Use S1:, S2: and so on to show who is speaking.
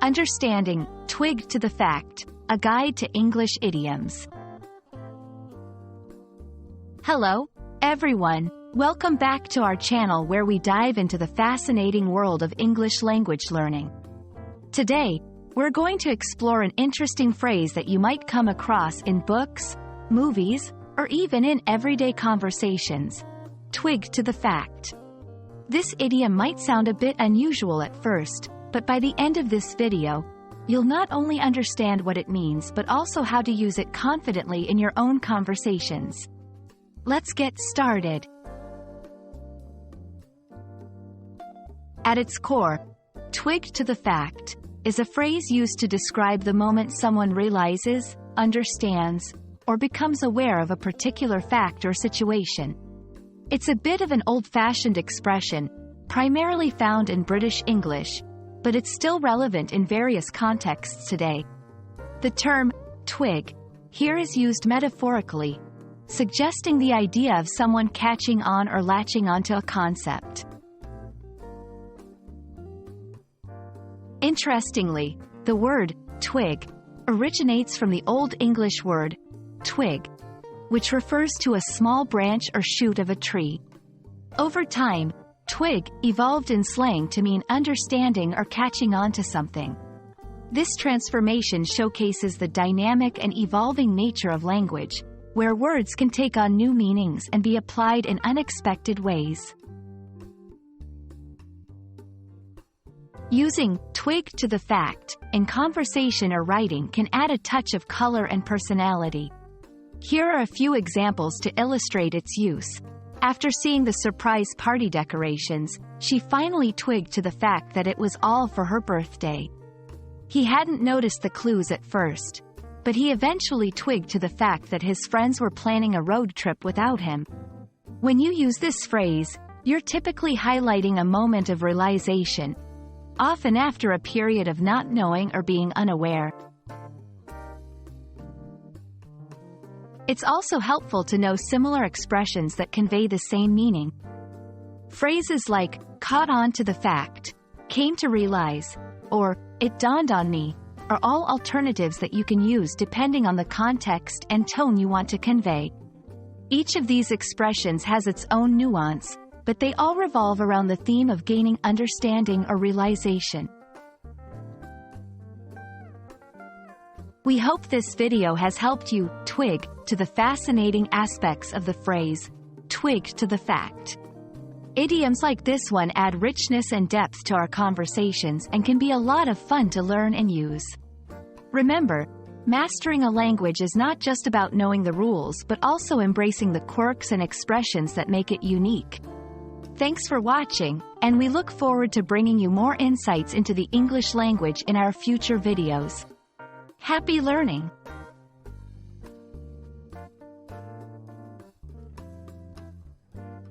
S1: Understanding, Twigged to the Fact, a guide to English idioms. Hello, everyone. Welcome back to our channel where we dive into the fascinating world of English language learning. Today, we're going to explore an interesting phrase that you might come across in books, movies, or even in everyday conversations. Twigged to the fact. This idiom might sound a bit unusual at first, but by the end of this video, you'll not only understand what it means but also how to use it confidently in your own conversations. Let's get started. At its core, twigged to the fact is a phrase used to describe the moment someone realizes, understands, or becomes aware of a particular fact or situation. It's a bit of an old-fashioned expression, primarily found in British English, but it's still relevant in various contexts today. The term twig here is used metaphorically, suggesting the idea of someone catching on or latching onto a concept. Interestingly, the word twig originates from the Old English word twig, which refers to a small branch or shoot of a tree. Over time, twig evolved in slang to mean understanding or catching on to something. This transformation showcases the dynamic and evolving nature of language, where words can take on new meanings and be applied in unexpected ways. Using twigged to the fact in conversation or writing can add a touch of color and personality. Here are a few examples to illustrate its use. After seeing the surprise party decorations, she finally twigged to the fact that it was all for her birthday. He hadn't noticed the clues at first, but he eventually twigged to the fact that his friends were planning a road trip without him. When you use this phrase, you're typically highlighting a moment of realization, often after a period of not knowing or being unaware. It's also helpful to know similar expressions that convey the same meaning. Phrases like, caught on to the fact, came to realize, or, it dawned on me, are all alternatives that you can use depending on the context and tone you want to convey. Each of these expressions has its own nuance, but they all revolve around the theme of gaining understanding or realization. We hope this video has helped you twig to the fascinating aspects of the phrase, twigged to the fact. Idioms like this one add richness and depth to our conversations and can be a lot of fun to learn and use. Remember, mastering a language is not just about knowing the rules but also embracing the quirks and expressions that make it unique. Thanks for watching, and we look forward to bringing you more insights into the English language in our future videos. Happy learning!